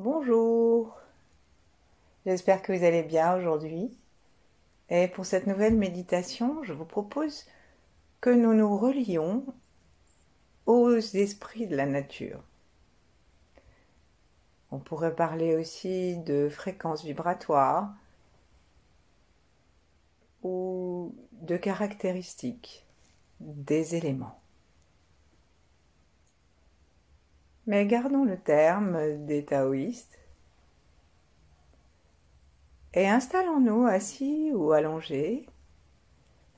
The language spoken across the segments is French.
Bonjour, j'espère que vous allez bien aujourd'hui. Et pour cette nouvelle méditation, je vous propose que nous nous relions aux esprits de la nature. On pourrait parler aussi de fréquences vibratoires ou de caractéristiques des éléments. Mais gardons le terme des taoïstes et installons-nous assis ou allongés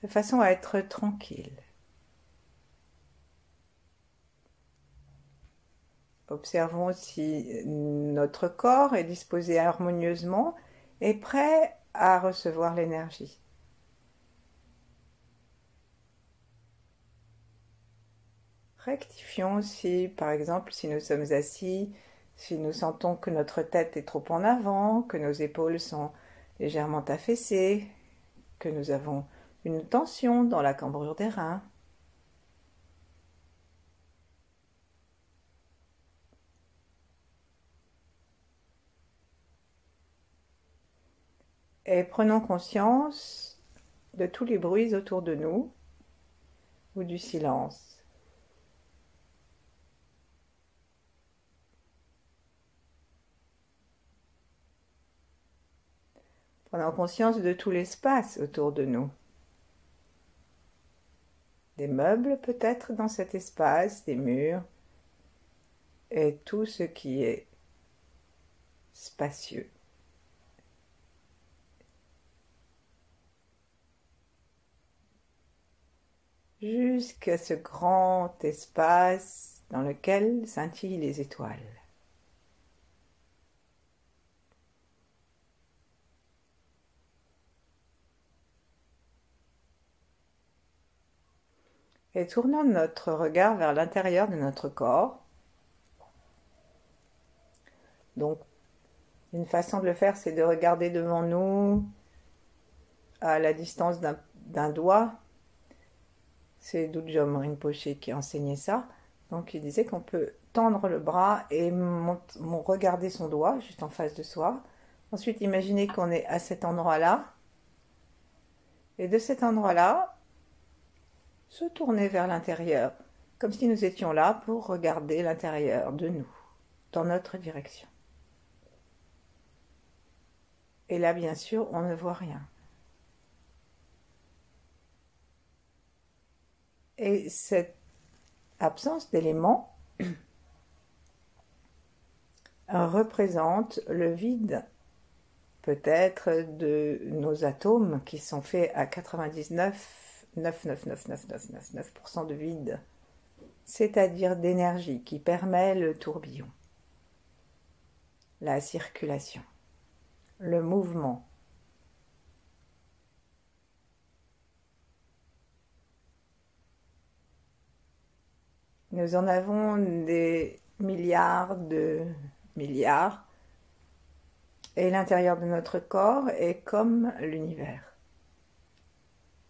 de façon à être tranquille. Observons si notre corps est disposé harmonieusement et prêt à recevoir l'énergie. Rectifions si, par exemple, si nous sommes assis, si nous sentons que notre tête est trop en avant, que nos épaules sont légèrement affaissées, que nous avons une tension dans la cambrure des reins. Et prenons conscience de tous les bruits autour de nous ou du silence. Prenons conscience de tout l'espace autour de nous. Des meubles peut-être dans cet espace, des murs, et tout ce qui est spacieux. Jusqu'à ce grand espace dans lequel scintillent les étoiles. Et tournons notre regard vers l'intérieur de notre corps. Donc, une façon de le faire, c'est de regarder devant nous à la distance d'un doigt. C'est Dudjom Rinpoche qui enseignait ça. Donc, il disait qu'on peut tendre le bras et regarder son doigt juste en face de soi. Ensuite, imaginez qu'on est à cet endroit-là. Et de cet endroit-là, se tourner vers l'intérieur, comme si nous étions là pour regarder l'intérieur de nous, dans notre direction. Et là, bien sûr, on ne voit rien. Et cette absence d'éléments représente le vide, peut-être, de nos atomes qui sont faits à 99,9999999% de vide, c'est-à-dire d'énergie qui permet le tourbillon, la circulation, le mouvement. Nous en avons des milliards de milliards, et l'intérieur de notre corps est comme l'univers,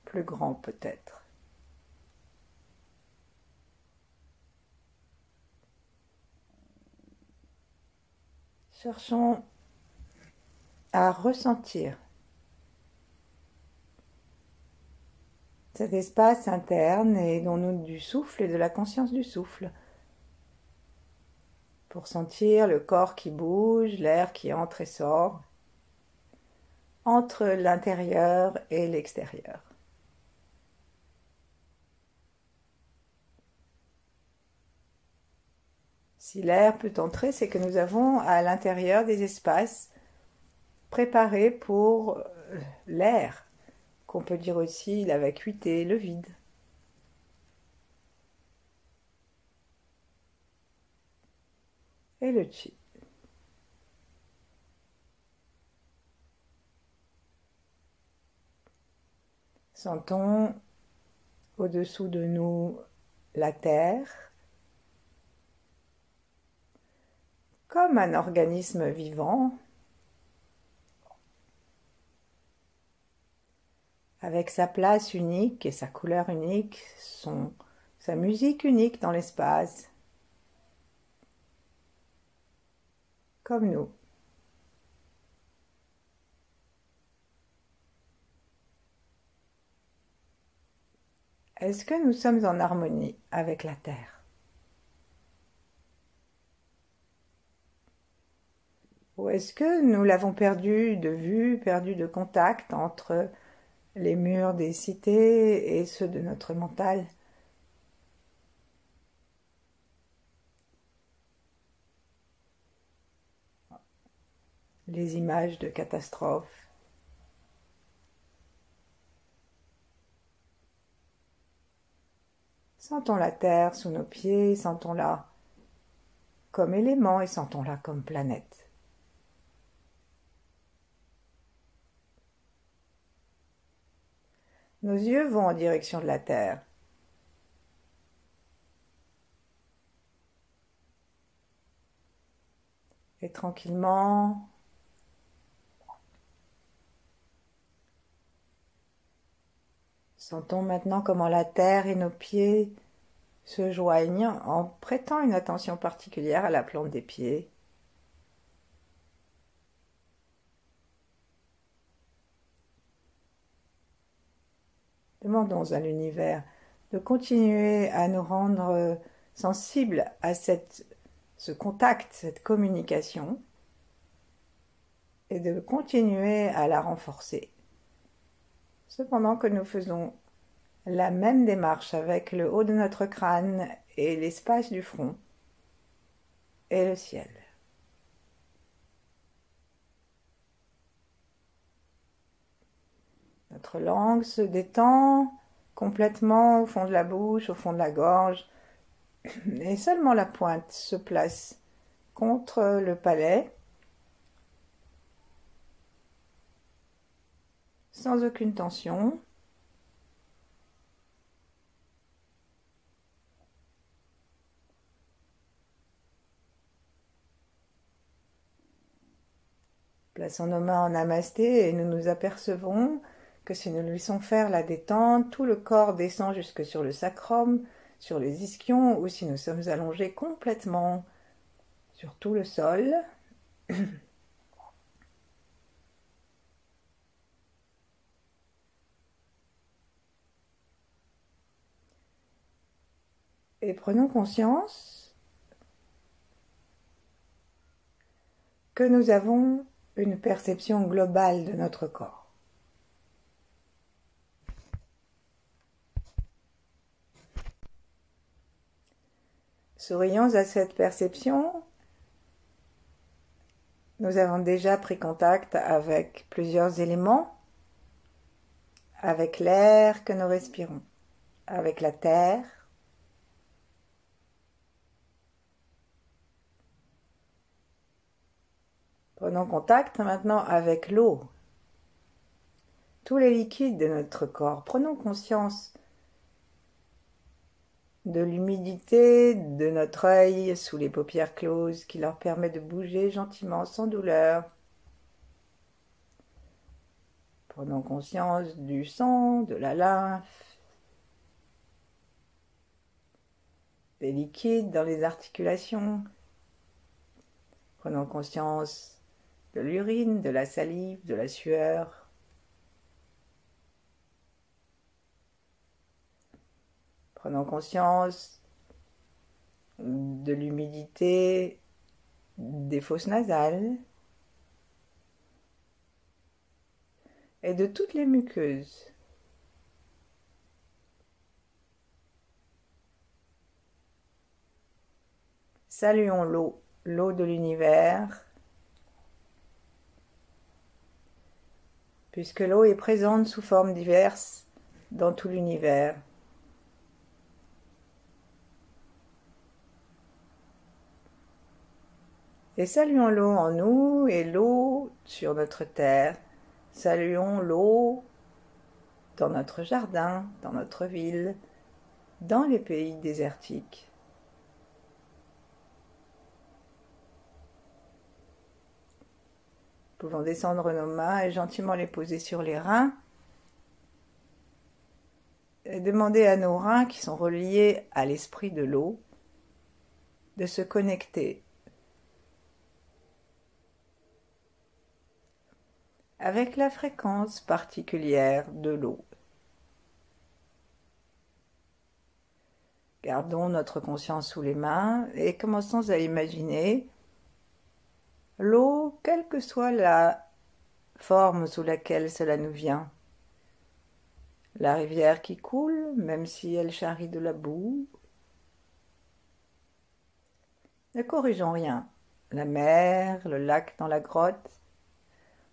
plus grand peut-être. Cherchons à ressentir cet espace interne et donnons-nous du souffle et de la conscience du souffle pour sentir le corps qui bouge, l'air qui entre et sort entre l'intérieur et l'extérieur. Si l'air peut entrer, c'est que nous avons à l'intérieur des espaces préparés pour l'air, qu'on peut dire aussi la vacuité, le vide. Et le chi. Sentons au-dessous de nous la terre, comme un organisme vivant, avec sa place unique et sa couleur unique, sa musique unique dans l'espace. comme nous. Est-ce que nous sommes en harmonie avec la Terre? Ou est-ce que nous l'avons perdu de vue, perdu de contact entre les murs des cités et ceux de notre mental? Les images de catastrophes. Sentons la Terre sous nos pieds, sentons-la comme élément et sentons-la comme planète. Nos yeux vont en direction de la Terre. Et tranquillement, sentons maintenant comment la terre et nos pieds se joignent en prêtant une attention particulière à la plante des pieds. Demandons à l'univers de continuer à nous rendre sensibles à ce contact, cette communication, et de continuer à la renforcer. Cependant que nous faisons la même démarche avec le haut de notre crâne et l'espace du front et le ciel. Notre langue se détend complètement au fond de la bouche, au fond de la gorge, et seulement la pointe se place contre le palais, sans aucune tension. Plaçons nos mains en namasté et nous nous apercevons que si nous laissons faire la détente, tout le corps descend jusque sur le sacrum, sur les ischions, ou si nous sommes allongés complètement sur tout le sol. Et prenons conscience que nous avons une perception globale de notre corps. Sourions à cette perception. Nous avons déjà pris contact avec plusieurs éléments, avec l'air que nous respirons, avec la terre, prenons contact maintenant avec l'eau, tous les liquides de notre corps. Prenons conscience de l'humidité de notre œil sous les paupières closes qui leur permet de bouger gentiment sans douleur. Prenons conscience du sang, de la lymphe, des liquides dans les articulations. Prenons conscience de l'urine, de la salive, de la sueur. Prenons conscience de l'humidité des fosses nasales et de toutes les muqueuses. Saluons l'eau, l'eau de l'univers, puisque l'eau est présente sous formes diverses dans tout l'univers. Et saluons l'eau en nous et l'eau sur notre terre. Saluons l'eau dans notre jardin, dans notre ville, dans les pays désertiques. Nous pouvons descendre nos mains et gentiment les poser sur les reins. Et demander à nos reins qui sont reliés à l'esprit de l'eau de se connecter avec la fréquence particulière de l'eau. Gardons notre conscience sous les mains et commençons à imaginer l'eau, quelle que soit la forme sous laquelle cela nous vient. La rivière qui coule, même si elle charrie de la boue. Ne corrigeons rien. La mer, le lac dans la grotte,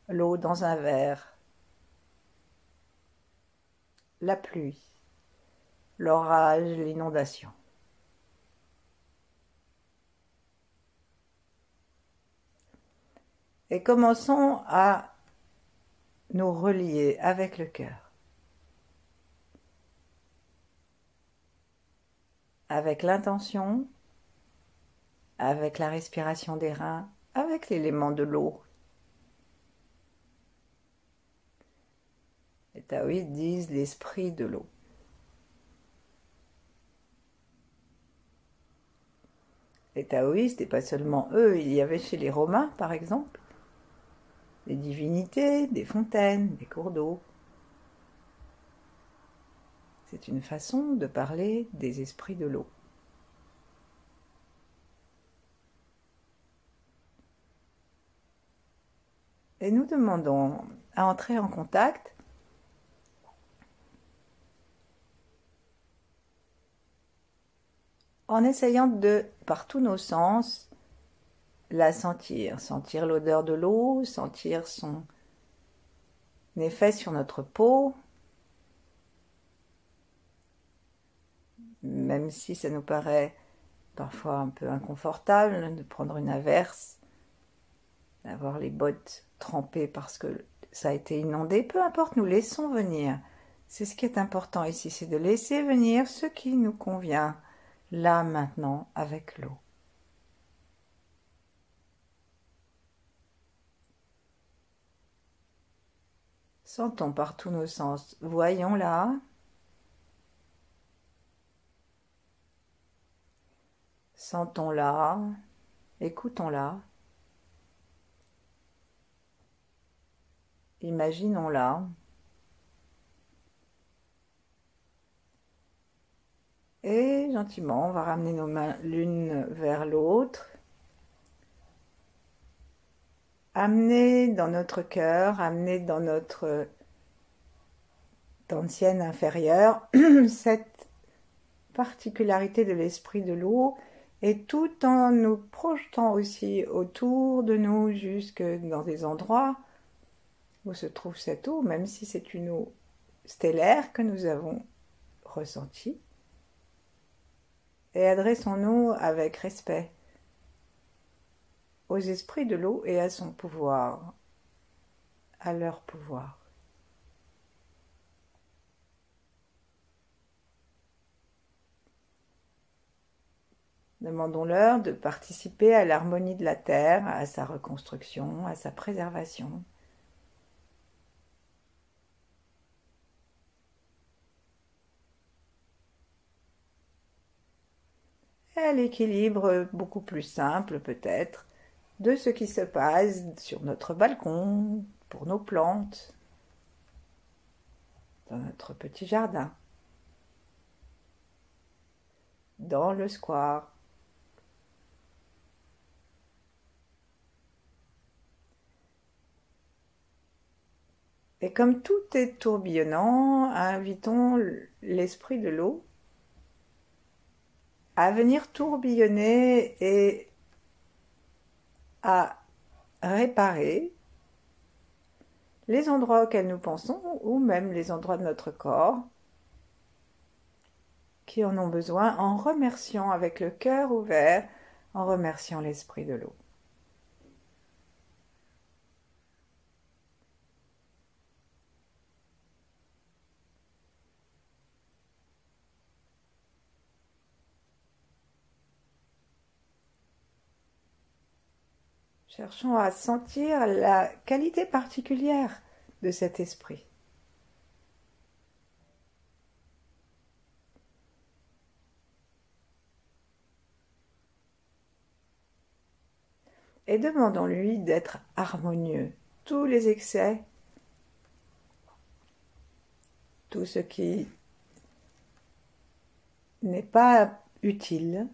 l'eau dans un verre. La pluie, l'orage, l'inondation. Et commençons à nous relier avec le cœur, avec l'intention, avec la respiration des reins, avec l'élément de l'eau. Les taoïstes disent l'esprit de l'eau. Les taoïstes, et pas seulement eux, il y avait chez les Romains par exemple, des divinités, des fontaines, des cours d'eau. C'est une façon de parler des esprits de l'eau. Et nous demandons à entrer en contact en essayant de, par tous nos sens, la sentir. Sentir l'odeur de l'eau, sentir son effet sur notre peau, même si ça nous paraît parfois un peu inconfortable de prendre une averse, d'avoir les bottes trempées parce que ça a été inondé, peu importe, nous laissons venir. C'est ce qui est important ici, c'est de laisser venir ce qui nous convient, là, maintenant, avec l'eau. Sentons par tous nos sens, voyons-la. Sentons-la, écoutons-la, imaginons-la. Et gentiment, on va ramener nos mains l'une vers l'autre. Amener dans notre cœur, amener dans notre ancienne inférieure cette particularité de l'esprit de l'eau, et tout en nous projetant aussi autour de nous, jusque dans des endroits où se trouve cette eau, même si c'est une eau stellaire que nous avons ressentie. Et adressons-nous avec respect aux esprits de l'eau et à son pouvoir, à leur pouvoir. Demandons-leur de participer à l'harmonie de la Terre, à sa reconstruction, à sa préservation. Et à l'équilibre beaucoup plus simple peut-être de ce qui se passe sur notre balcon, pour nos plantes, dans notre petit jardin, dans le square. Et comme tout est tourbillonnant, invitons l'esprit de l'eau à venir tourbillonner et à réparer les endroits auxquels nous pensons, ou même les endroits de notre corps qui en ont besoin, en remerciant avec le cœur ouvert, en remerciant l'esprit de l'eau. Cherchons à sentir la qualité particulière de cet esprit. Et demandons-lui d'être harmonieux. Tous les excès tout ce qui n'est pas utile,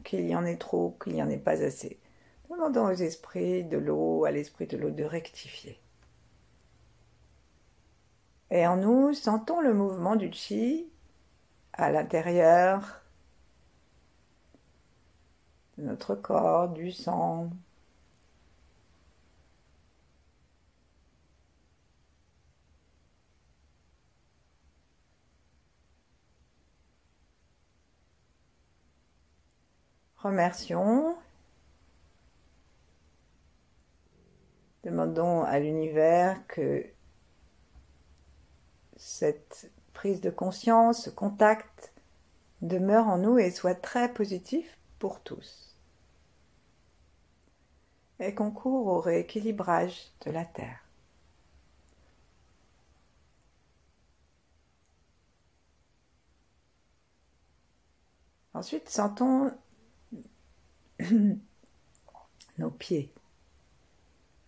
qu'il y en ait trop, qu'il n'y en ait pas assez. Demandons aux esprits de l'eau, à l'esprit de l'eau de rectifier. Et en nous, sentons le mouvement du chi à l'intérieur de notre corps, du sang. Remercions. Demandons à l'univers que cette prise de conscience, ce contact demeure en nous et soit très positif pour tous. Et concourt au rééquilibrage de la Terre. Ensuite, sentons nos pieds.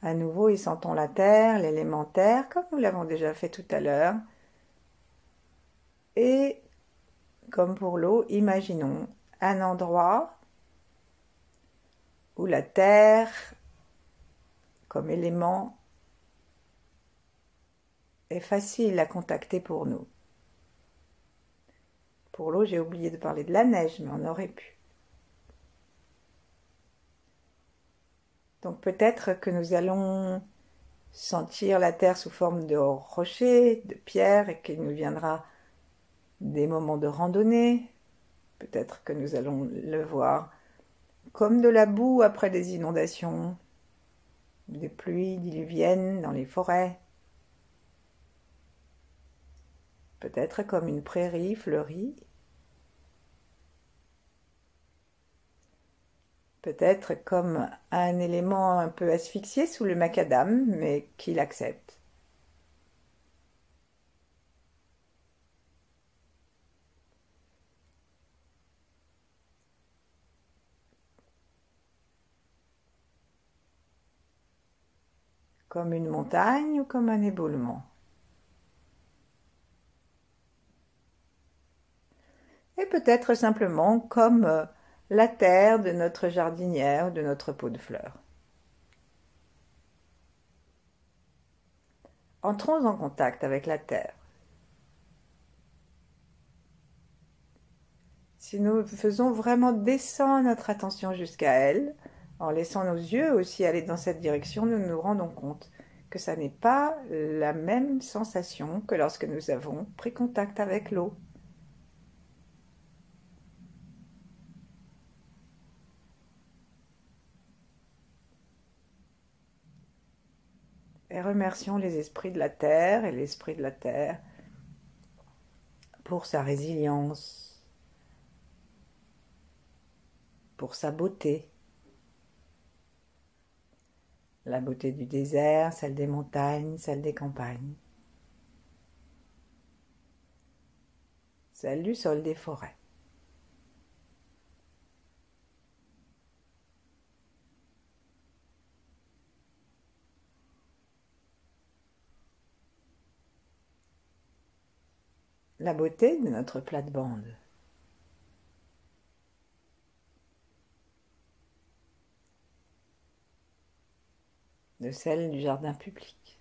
À nouveau, et sentons la terre, l'élémentaire, comme nous l'avons déjà fait tout à l'heure. Et, comme pour l'eau, imaginons un endroit où la terre, comme élément, est facile à contacter pour nous. Pour l'eau, j'ai oublié de parler de la neige, mais on aurait pu. Donc peut-être que nous allons sentir la terre sous forme de rochers, de pierres, et qu'il nous viendra des moments de randonnée. Peut-être que nous allons le voir comme de la boue après des inondations, des pluies diluviennes dans les forêts. Peut-être comme une prairie fleurie. Peut-être comme un élément un peu asphyxié sous le macadam, mais qui l'accepte. Comme une montagne ou comme un éboulement. Et peut-être simplement comme la terre de notre jardinière ou de notre pot de fleurs. Entrons en contact avec la terre. Si nous faisons vraiment descendre notre attention jusqu'à elle, en laissant nos yeux aussi aller dans cette direction, nous nous rendons compte que ça n'est pas la même sensation que lorsque nous avons pris contact avec l'eau. Et remercions les esprits de la terre et l'esprit de la terre pour sa résilience, pour sa beauté. La beauté du désert, celle des montagnes, celle des campagnes. Celle du sol des forêts. La beauté de notre plate-bande. De celle du jardin public.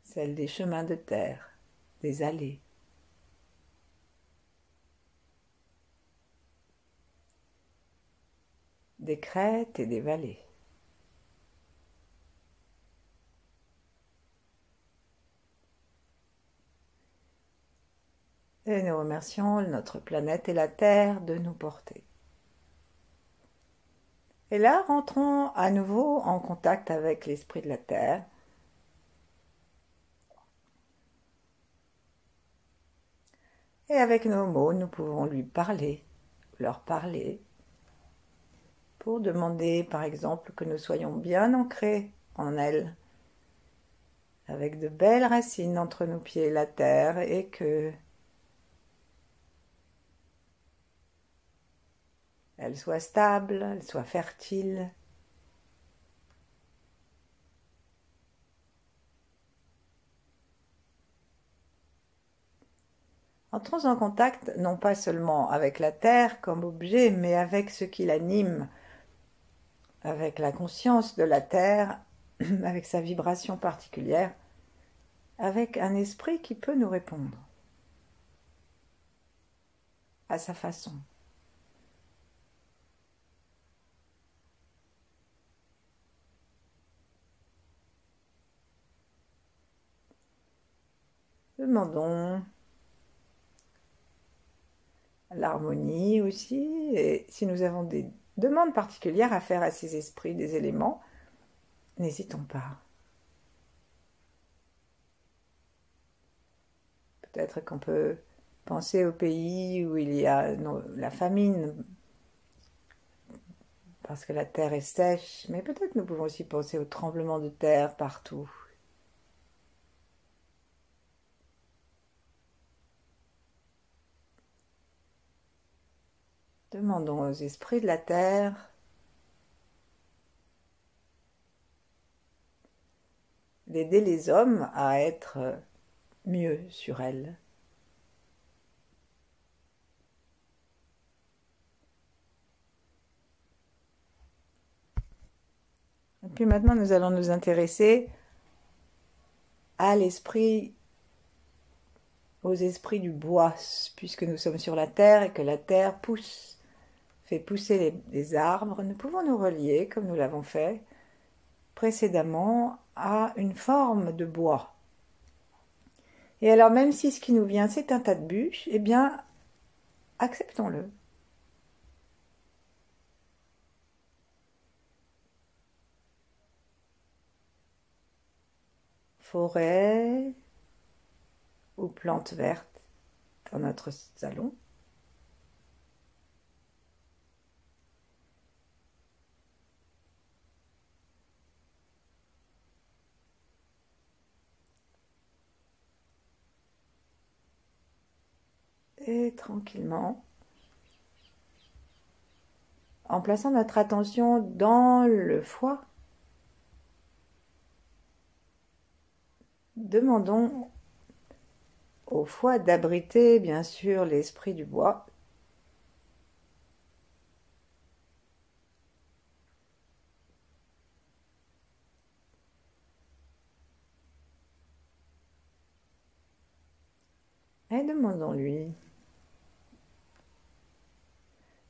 Celle des chemins de terre, des allées. Des crêtes et des vallées. Et nous remercions notre planète et la Terre de nous porter. Et là, rentrons à nouveau en contact avec l'esprit de la Terre. Et avec nos mots, nous pouvons lui parler, leur parler, pour demander par exemple que nous soyons bien ancrés en elle, avec de belles racines entre nos pieds et la terre, et que elle soit stable, elle soit fertile. Entrons en contact non pas seulement avec la Terre comme objet, mais avec ce qui l'anime, avec la conscience de la Terre, avec sa vibration particulière, avec un esprit qui peut nous répondre à sa façon. Demandons l'harmonie aussi, et si nous avons des demandes particulières à faire à ces esprits, des éléments, n'hésitons pas. Peut-être qu'on peut penser au pays où il y a la famine, parce que la terre est sèche, mais peut-être nous pouvons aussi penser au tremblement de terre partout. Demandons aux esprits de la terre d'aider les hommes à être mieux sur elle. Et puis maintenant, nous allons nous intéresser à l'esprit, aux esprits du bois, puisque nous sommes sur la terre et que la terre pousse, fait pousser les arbres. Nous pouvons nous relier, comme nous l'avons fait précédemment, à une forme de bois. Et alors, même si ce qui nous vient, c'est un tas de bûches, eh bien, acceptons-le. Forêt ou plantes vertes dans notre salon. Et tranquillement, en plaçant notre attention dans le foie, demandons au foie d'abriter bien sûr l'esprit du bois. Et demandons-lui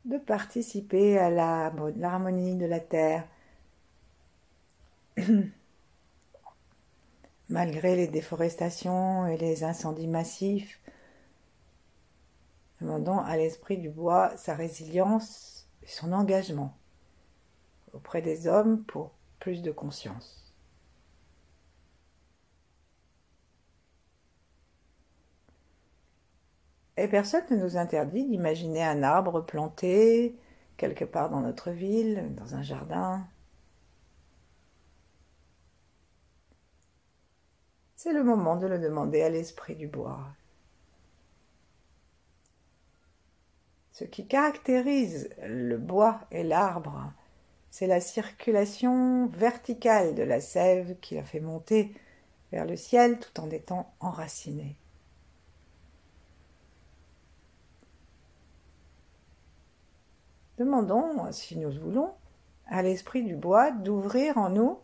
de participer à l'harmonie de la terre, malgré les déforestations et les incendies massifs. Demandons à l'esprit du bois sa résilience et son engagement auprès des hommes pour plus de conscience. Et personne ne nous interdit d'imaginer un arbre planté quelque part dans notre ville, dans un jardin. C'est le moment de le demander à l'esprit du bois. Ce qui caractérise le bois et l'arbre, c'est la circulation verticale de la sève qui la fait monter vers le ciel tout en étant enracinée. Demandons, si nous voulons, à l'esprit du bois d'ouvrir en nous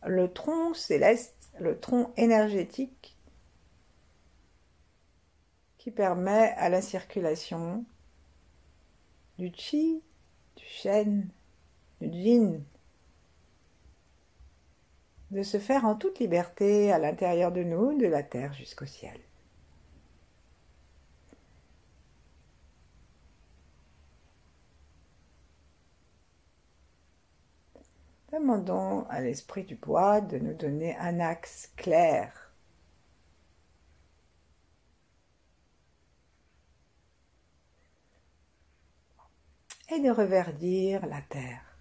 le tronc céleste, le tronc énergétique qui permet à la circulation du chi, du shen, du jin, de se faire en toute liberté à l'intérieur de nous, de la terre jusqu'au ciel. Demandons à l'esprit du bois de nous donner un axe clair. Et de reverdir la terre.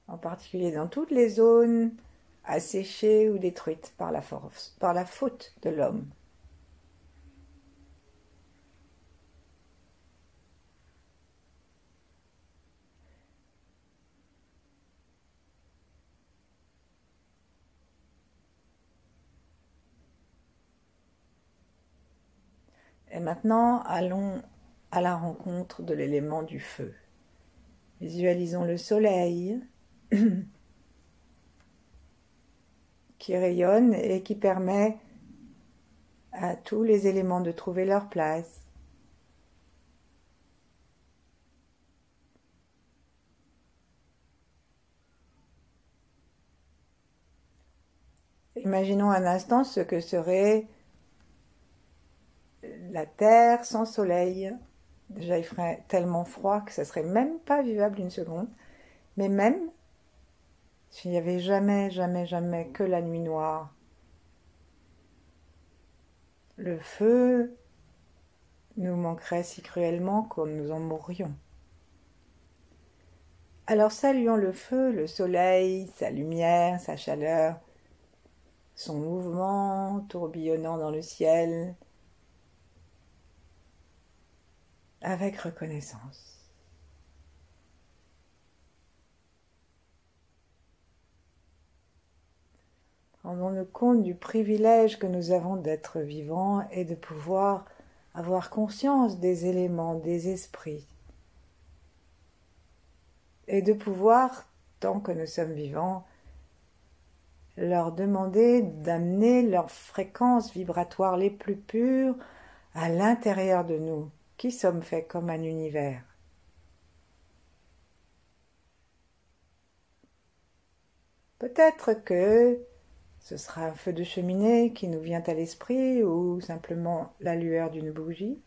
En particulier dans toutes les zones asséchées ou détruites par la faute de l'homme. Et maintenant, allons à la rencontre de l'élément du feu. Visualisons le soleil qui rayonne et qui permet à tous les éléments de trouver leur place. Imaginons un instant ce que serait la Terre sans soleil. Déjà, il ferait tellement froid que ça serait même pas vivable une seconde. Mais même s'il n'y avait jamais, jamais, jamais que la nuit noire, le feu nous manquerait si cruellement que nous en mourrions. Alors saluons le feu, le soleil, sa lumière, sa chaleur, son mouvement tourbillonnant dans le ciel, avec reconnaissance. Rendons-nous compte du privilège que nous avons d'être vivants et de pouvoir avoir conscience des éléments, des esprits. Et de pouvoir, tant que nous sommes vivants, leur demander d'amener leurs fréquences vibratoires les plus pures à l'intérieur de nous, qui sommes faits comme un univers. Peut-être que ce sera un feu de cheminée qui nous vient à l'esprit ou simplement la lueur d'une bougie.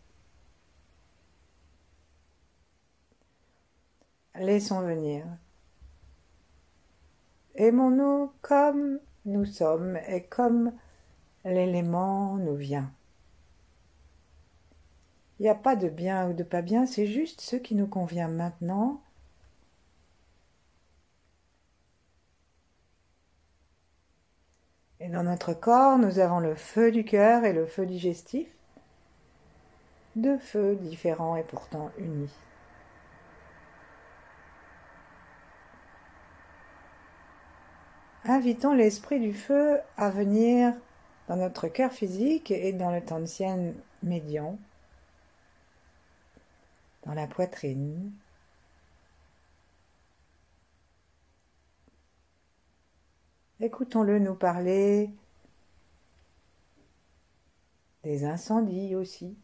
Laissons venir. Aimons-nous comme nous sommes et comme l'élément nous vient. Il n'y a pas de bien ou de pas bien, c'est juste ce qui nous convient maintenant. Et dans notre corps, nous avons le feu du cœur et le feu digestif, deux feux différents et pourtant unis. Invitons l'esprit du feu à venir dans notre cœur physique et dans le Tantian médian, dans la poitrine. Écoutons-le nous parler des incendies aussi.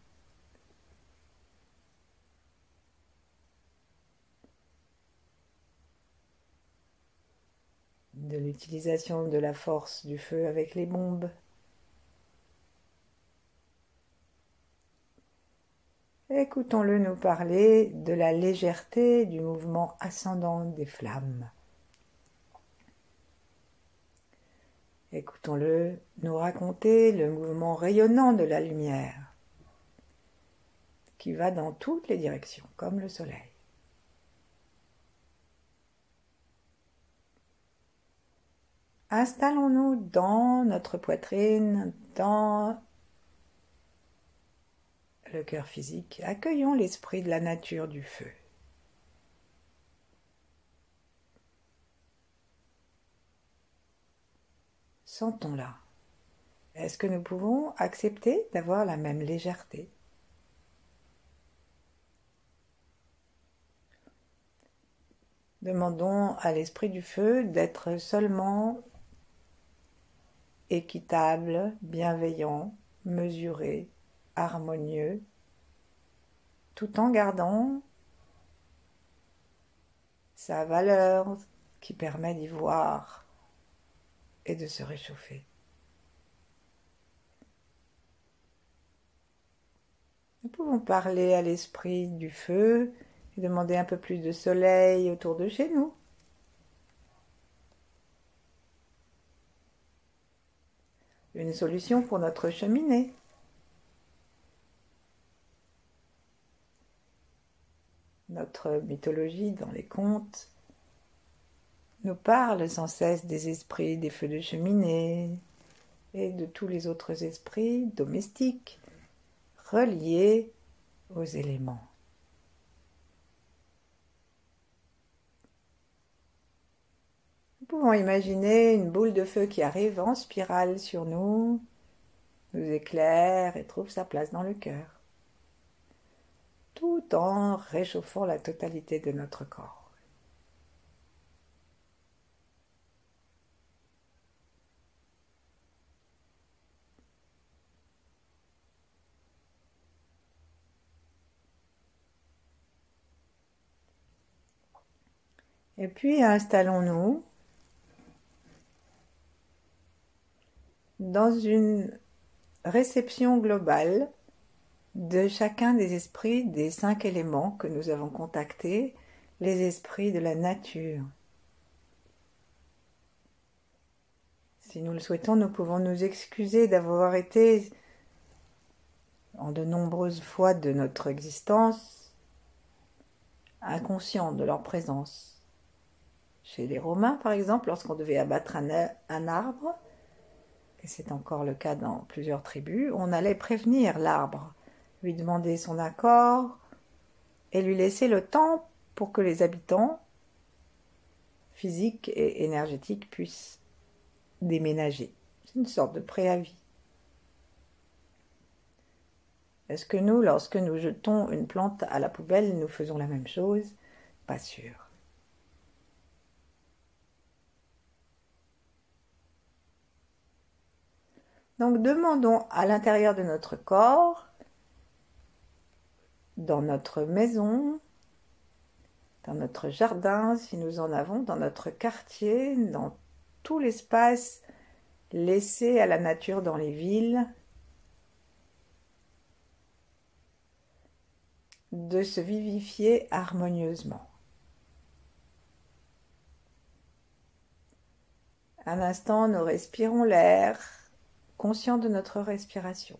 De l'utilisation de la force du feu avec les bombes. Écoutons-le nous parler de la légèreté du mouvement ascendant des flammes. Écoutons-le nous raconter le mouvement rayonnant de la lumière qui va dans toutes les directions, comme le soleil. Installons-nous dans notre poitrine, dans le cœur physique. Accueillons l'esprit de la nature du feu. Sentons-la. Est-ce que nous pouvons accepter d'avoir la même légèreté ? Demandons à l'esprit du feu d'être seulement équitable, bienveillant, mesuré, harmonieux, tout en gardant sa valeur qui permet d'y voir et de se réchauffer. Nous pouvons parler à l'esprit du feu et demander un peu plus de soleil autour de chez nous. Une solution pour notre cheminée. Notre mythologie dans les contes nous parle sans cesse des esprits des feux de cheminée et de tous les autres esprits domestiques reliés aux éléments. Nous pouvons imaginer une boule de feu qui arrive en spirale sur nous, nous éclaire et trouve sa place dans le cœur. tout en réchauffant la totalité de notre corps. Et puis installons-nous dans une réception globale de chacun des esprits des 5 éléments que nous avons contactés, les esprits de la nature. Si nous le souhaitons, nous pouvons nous excuser d'avoir été, en de nombreuses fois de notre existence, inconscients de leur présence. Chez les Romains, par exemple, lorsqu'on devait abattre un arbre, et c'est encore le cas dans plusieurs tribus, on allait prévenir l'arbre, lui demander son accord et lui laisser le temps pour que les habitants physiques et énergétiques puissent déménager. C'est une sorte de préavis. Est-ce que nous, lorsque nous jetons une plante à la poubelle, nous faisons la même chose? Pas sûr. Donc demandons à l'intérieur de notre corps, dans notre maison, dans notre jardin, si nous en avons, dans notre quartier, dans tout l'espace laissé à la nature dans les villes, de se vivifier harmonieusement. Un instant, nous respirons l'air, conscients de notre respiration.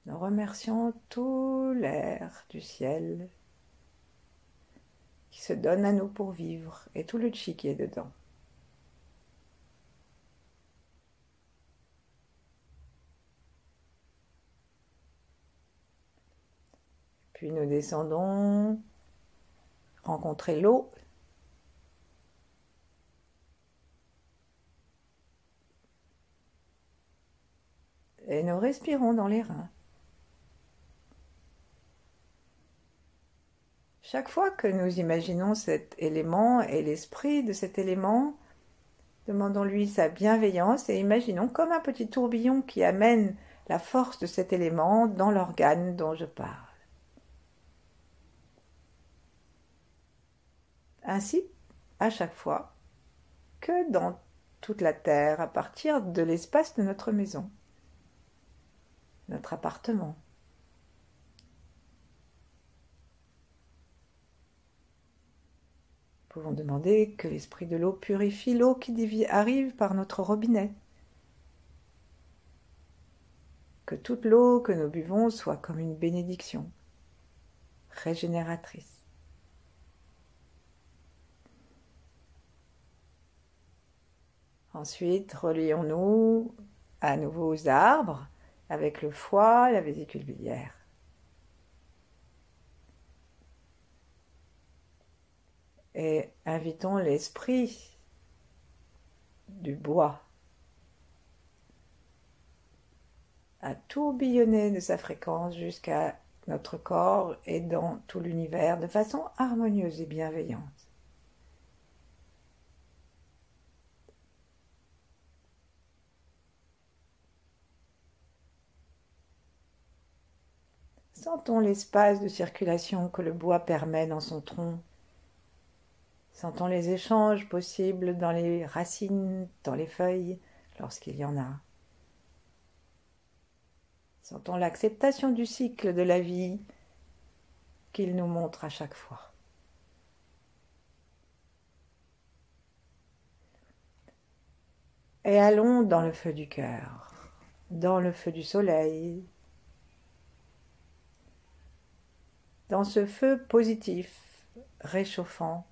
Nous remercions tout l'air du ciel qui se donne à nous pour vivre et tout le chi qui est dedans. Puis nous descendons, rencontrer l'eau. Et nous respirons dans les reins. Chaque fois que nous imaginons cet élément et l'esprit de cet élément, demandons-lui sa bienveillance et imaginons comme un petit tourbillon qui amène la force de cet élément dans l'organe dont je parle. Ainsi, à chaque fois, que dans toute la Terre, à partir de l'espace de notre maison, notre appartement. Nous pouvons demander que l'esprit de l'eau purifie l'eau qui arrive par notre robinet. Que toute l'eau que nous buvons soit comme une bénédiction, régénératrice. Ensuite, relions-nous à nouveau aux arbres avec le foie, la vésicule biliaire. Et invitons l'esprit du bois à tourbillonner de sa fréquence jusqu'à notre corps et dans tout l'univers de façon harmonieuse et bienveillante. Sentons l'espace de circulation que le bois permet dans son tronc. Sentons les échanges possibles dans les racines, dans les feuilles, lorsqu'il y en a. Sentons l'acceptation du cycle de la vie qu'il nous montre à chaque fois. Et allons dans le feu du cœur, dans le feu du soleil, dans ce feu positif, réchauffant,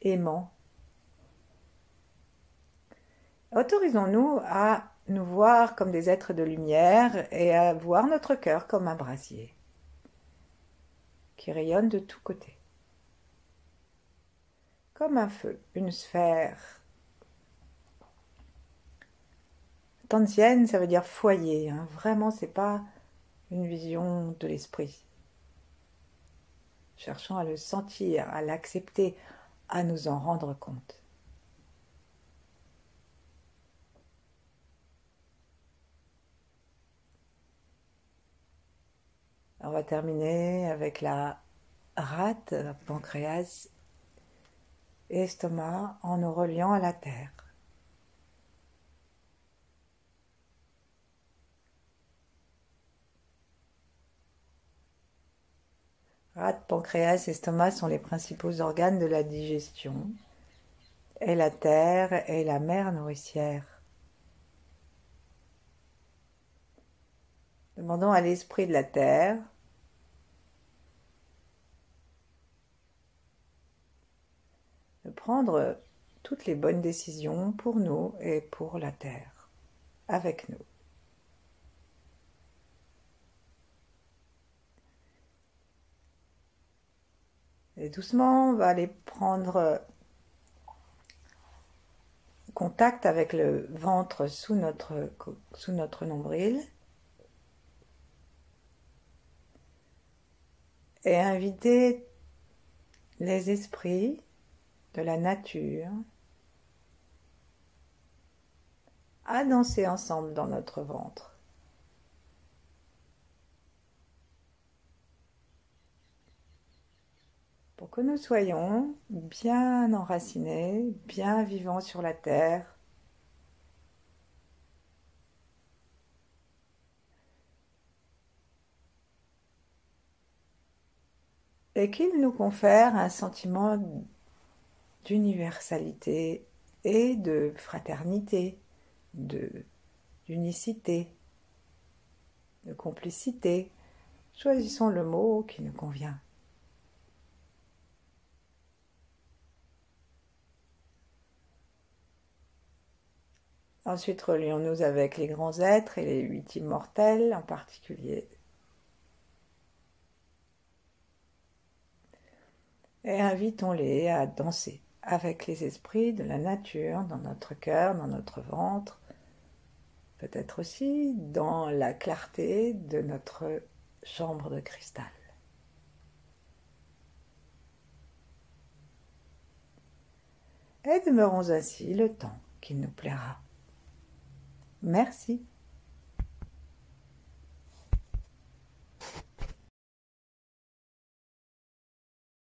aimant. Autorisons-nous à nous voir comme des êtres de lumière et à voir notre cœur comme un brasier qui rayonne de tous côtés. Comme un feu, une sphère. Tantienne, ça veut dire foyer. Vraiment, c'est pas une vision de l'esprit. Cherchons à le sentir, à l'accepter, à nous en rendre compte. On va terminer avec la rate, pancréas et estomac en nous reliant à la terre. Rate, pancréas, estomac sont les principaux organes de la digestion, et la terre est la mère nourricière. Demandons à l'esprit de la terre de prendre toutes les bonnes décisions pour nous et pour la terre, avec nous. Et doucement, on va aller prendre contact avec le ventre sous notre nombril et inviter les esprits de la nature à danser ensemble dans notre ventre. Pour que nous soyons bien enracinés, bien vivants sur la terre. Et qu'il nous confère un sentiment d'universalité et de fraternité, d'unicité, de complicité. Choisissons le mot qui nous convient. Ensuite, relions-nous avec les grands êtres et les 8 immortels en particulier. Et invitons-les à danser avec les esprits de la nature dans notre cœur, dans notre ventre, peut-être aussi dans la clarté de notre chambre de cristal. Et demeurons ainsi le temps qu'il nous plaira. Merci.